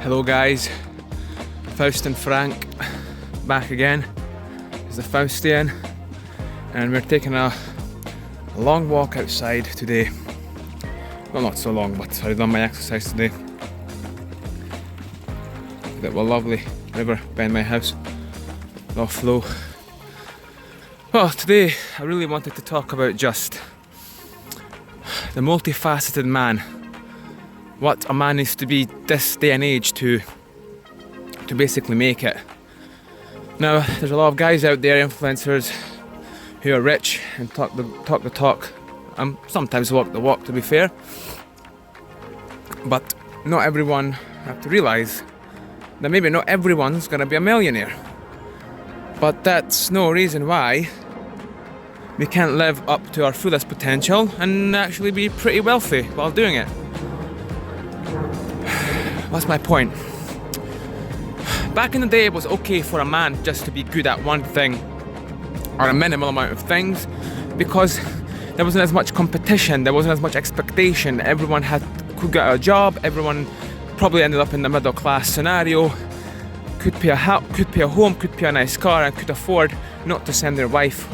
Hello guys, Faust and Frank back again. It's the Faustian and we're taking a long walk outside today. Well, not so long, but I've done my exercise today. That was lovely river behind my house, low flow. Well, today I really wanted to talk about just the multifaceted man. What a man needs to be this day and age to basically make it. Now, there's a lot of guys out there, influencers, who are rich and talk the talk, and sometimes walk the walk, to be fair. But not everyone have to realise that maybe not everyone's gonna be a millionaire. But that's no reason why we can't live up to our fullest potential and actually be pretty wealthy while doing it. What's my point? Back in the day, it was okay for a man just to be good at one thing or a minimal amount of things because there wasn't as much competition, there wasn't as much expectation. Everyone could get a job, everyone probably ended up in the middle class scenario, could pay a house, could pay a home, could pay a nice car, and could afford not to send their wife,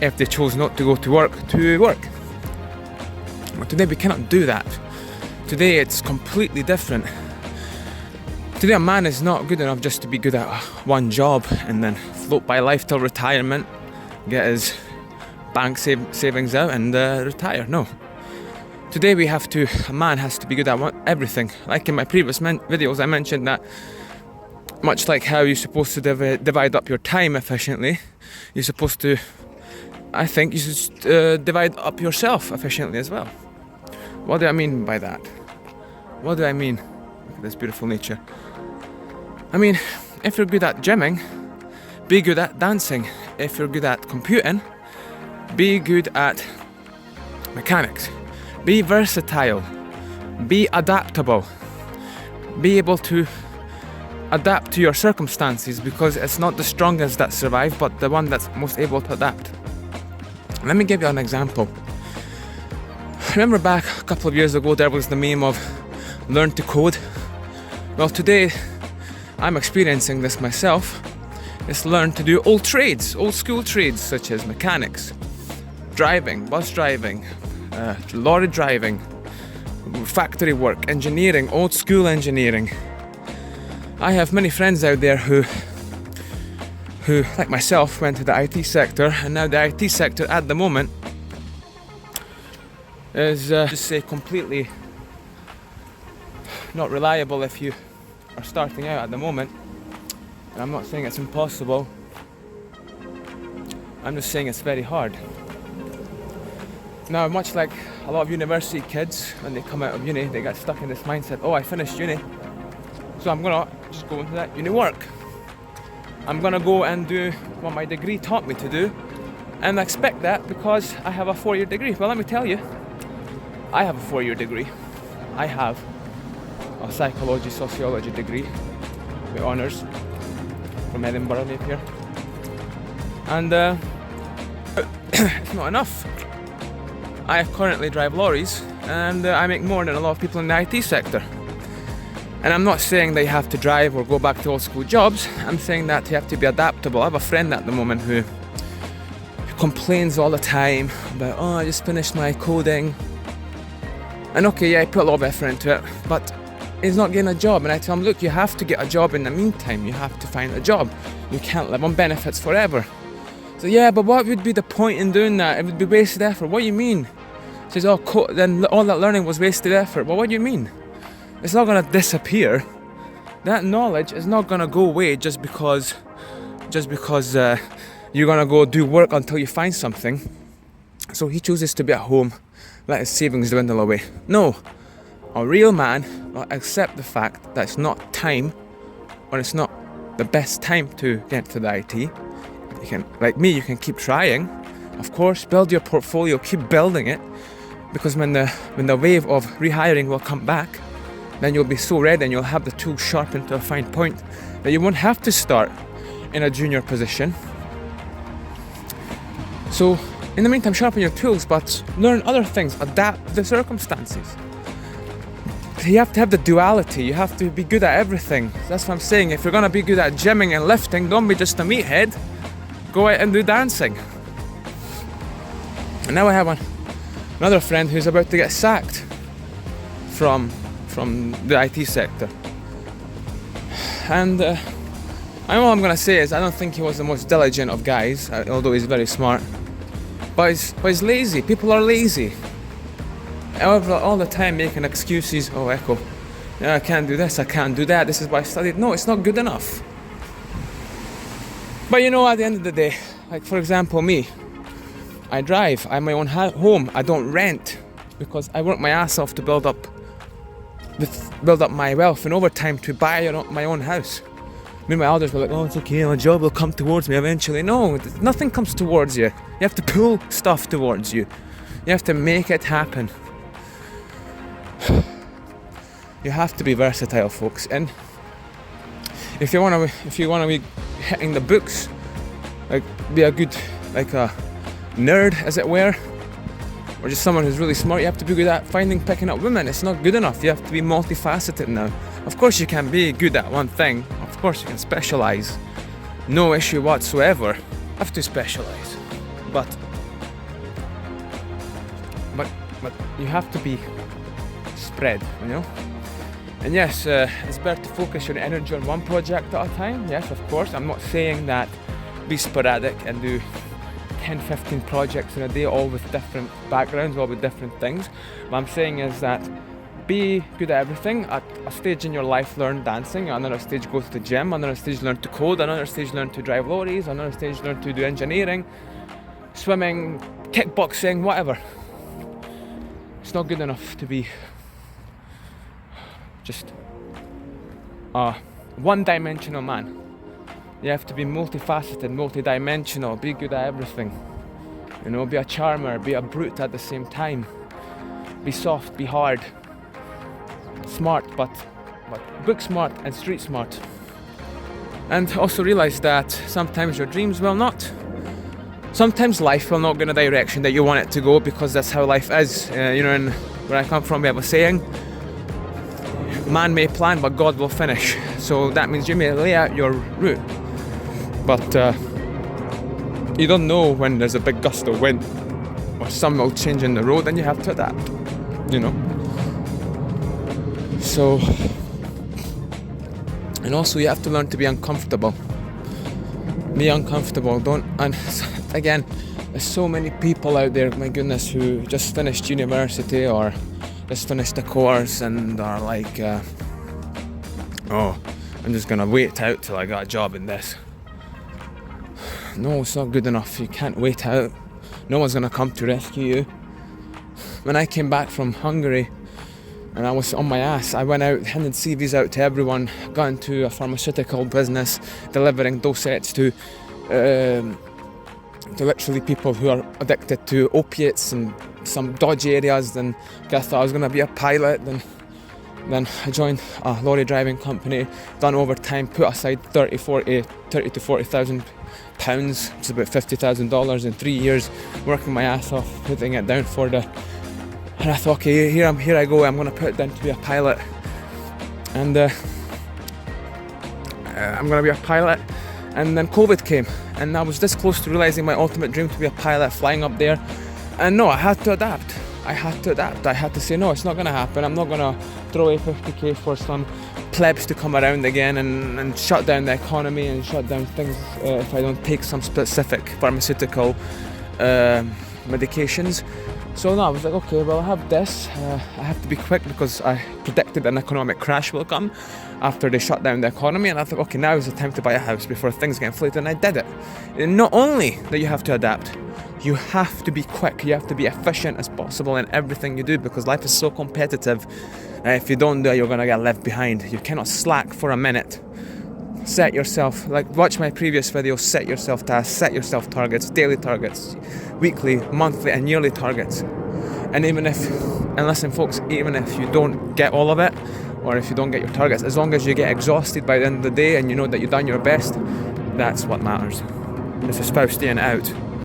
if they chose not to go to work. But today we cannot do that. Today it's completely different. Today a man is not good enough just to be good at one job and then float by life till retirement, get his bank savings out and retire. No. Today a man has to be good at everything. Like in my previous videos I mentioned that much like how you're supposed to divide up your time efficiently, you're supposed to, I think you should divide up yourself efficiently as well. What do I mean by that? What do I mean? Look at this beautiful nature. I mean, if you're good at gymming, be good at dancing. If you're good at computing, be good at mechanics. Be versatile. Be adaptable. Be able to adapt to your circumstances because it's not the strongest that survive, but the one that's most able to adapt. Let me give you an example. Remember back a couple of years ago there was the meme of learn to code? Well, today I'm experiencing this myself. It's learn to do old school trades such as mechanics, driving, bus driving, lorry driving, factory work, engineering, old school engineering. I have many friends out there who like myself went to the IT sector, and now the IT sector at the moment is just say completely not reliable if you are starting out at the moment. And I'm not saying it's impossible, I'm just saying it's very hard. Now, much like a lot of university kids, when they come out of uni, they get stuck in this mindset, oh, I finished uni, so I'm gonna just go into that uni work. I'm gonna go and do what my degree taught me to do, and I expect that because I have a 4-year degree. Well, let me tell you, I have a 4-year degree. I have a psychology, sociology degree with honours from Edinburgh, Napier. And it's not enough. I currently drive lorries and I make more than a lot of people in the IT sector. And I'm not saying that you have to drive or go back to old school jobs. I'm saying that you have to be adaptable. I have a friend at the moment who complains all the time about, oh, I just finished my coding. And okay, yeah, I put a lot of effort into it, but he's not getting a job. And I tell him, look, you have to get a job in the meantime. You have to find a job. You can't live on benefits forever. So yeah, but what would be the point in doing that? It would be wasted effort. What do you mean? He says, oh, then all that learning was wasted effort. Well, what do you mean? It's not going to disappear. That knowledge is not going to go away just because you're going to go do work until you find something. So he chooses to be at home, let his savings dwindle away. No, a real man will accept the fact that it's not time, or it's not the best time to get to the IT. You can, like me, you can keep trying. Of course, build your portfolio, keep building it, because when the wave of rehiring will come back, then you'll be so ready and you'll have the tools sharpened to a fine point that you won't have to start in a junior position. So in the meantime, sharpen your tools, but learn other things, adapt to the circumstances. you have to have the duality. You have to be good at everything. That's what I'm saying. If you're gonna be good at gymming and lifting, don't be just a meathead. Go out and do dancing. And now I have another friend who's about to get sacked from the IT sector. And all I'm gonna say is I don't think he was the most diligent of guys, although he's very smart. But he's lazy. People are lazy. All the time making excuses. Oh, Echo, yeah, I can't do this, I can't do that. This is what I studied. No, it's not good enough. But you know, at the end of the day, like for example, me, I drive. I have my own home. I don't rent because I work my ass off to build up my wealth and over time to buy my own house. Me and my elders were like, oh, it's okay, a job will come towards me eventually. No, nothing comes towards you. You have to pull stuff towards you. You have to make it happen. You have to be versatile, folks. And if you wanna be hitting the books, like be a good, like a nerd, as it were, or just someone who's really smart, you have to be good at picking up women. It's not good enough. You have to be multifaceted now. Of course you can be good at one thing. Of course you can specialize. No issue whatsoever. You have to specialize. But you have to be spread, you know? And yes, it's better to focus your energy on one project at a time. Yes, of course. I'm not saying that be sporadic and do 10, 15 projects in a day, all with different backgrounds, all with different things. What I'm saying is that be good at everything. At a stage in your life, learn dancing. At another stage, go to the gym. At another stage, learn to code. At another stage, learn to drive lorries. At another stage, learn to do engineering, swimming, kickboxing, whatever. It's not good enough to be just a one-dimensional man. You have to be multifaceted, multi-dimensional, be good at everything. You know, be a charmer, be a brute at the same time. Be soft, be hard. Smart, but book smart and street smart. And also realize that sometimes your dreams will not. Sometimes life will not go in a direction that you want it to go, because that's how life is. You know, and where I come from, we have a saying, man may plan, but God will finish. So that means you may lay out your route, but you don't know when there's a big gust of wind or some will change in the road, and you have to adapt, you know. So, and also you have to learn to be uncomfortable. Be uncomfortable. And again, there's so many people out there, my goodness, who just finished university or just finished a course and are like, oh, I'm just gonna wait out till I got a job in this. No, it's not good enough. You can't wait out. No one's gonna come to rescue you. When I came back from Hungary and I was on my ass, I went out, handed CVs out to everyone, got into a pharmaceutical business, delivering dosages to literally people who are addicted to opiates and some dodgy areas. Then I thought I was going to be a pilot. Then I joined a lorry driving company, done overtime, put aside 30 to 40,000 pounds, which is about $50,000 in 3 years, working my ass off, putting it down for the. And I thought, okay, here I go. I'm going to put it down to be a pilot, and I'm going to be a pilot. And then COVID came, and I was this close to realizing my ultimate dream to be a pilot, flying up there. And no, I had to adapt. I had to say, no, it's not going to happen. I'm not going to throw away 50k for some plebs to come around again and shut down the economy and shut down things if I don't take some specific pharmaceutical medications. So no, I was like, okay, well, I have this. I have to be quick because I predicted an economic crash will come after they shut down the economy. And I thought, okay, now is the time to buy a house before things get inflated. And I did it. And not only that you have to adapt, you have to be quick. You have to be efficient as possible in everything you do, because life is so competitive. If you don't do it, you're going to get left behind. You cannot slack for a minute. Set yourself, like watch my previous video, set yourself tasks, set yourself targets, daily targets, weekly, monthly and yearly targets. And listen folks, even if you don't get all of it, or if you don't get your targets, as long as you get exhausted by the end of the day and you know that you've done your best, that's what matters. It's about staying out.